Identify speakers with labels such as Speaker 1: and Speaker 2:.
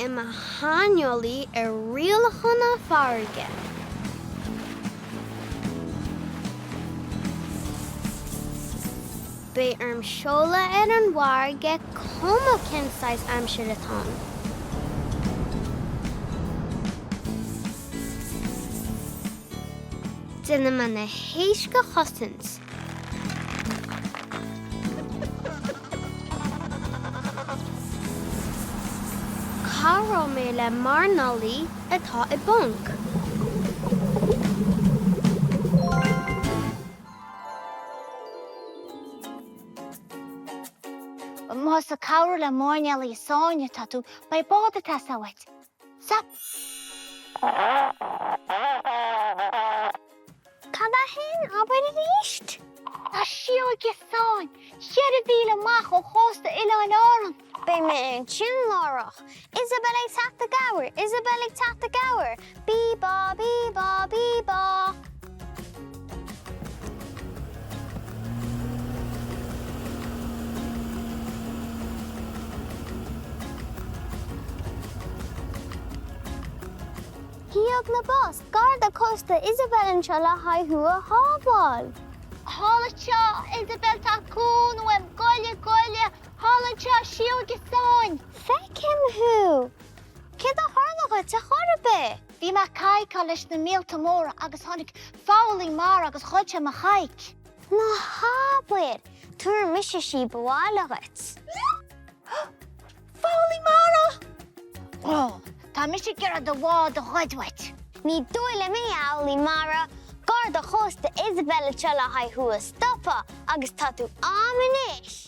Speaker 1: ima shaineolaí rialacha na farraige. Beidh seola an NUAIR ge cuma cinsáis amsir atá. Duine me na héisce chosins. Caró mé le marnalaí atá I bunk.
Speaker 2: Mas a cabhar le marnealaí sáine tatú ba bád atá sáhaid. Sap.
Speaker 1: Cad a hen aber ríist?
Speaker 2: Tá siúige sáin, chead a bhíle amach ó chósta ile an áran.
Speaker 1: Bé me an sin lárach. Isabel ag teach the gower. Isabel ag teach the gower. Bee-ba, bee-ba, bee-ba. Hiag na bus. Garda costa Isabel an shala hai hua hábal.
Speaker 2: Hálacha Isabel tá cún web goile, hálacha siúige sáin.
Speaker 1: Fecim hu. Cid a harlacha te chorbe?
Speaker 2: Bhí me caiice leis na mílta móra agus tháinig fálaí mar agus chuilte me chaic.
Speaker 1: Na hábuir. Tuair mise sí bhálagat.
Speaker 2: Fálaí mara! Oh, tá mise gur do bhád a chuidhaid.
Speaker 1: Ní dóile mé álaí mara. Garda chosta Isabel a chela hai hua stoppa agus tatu ámanis.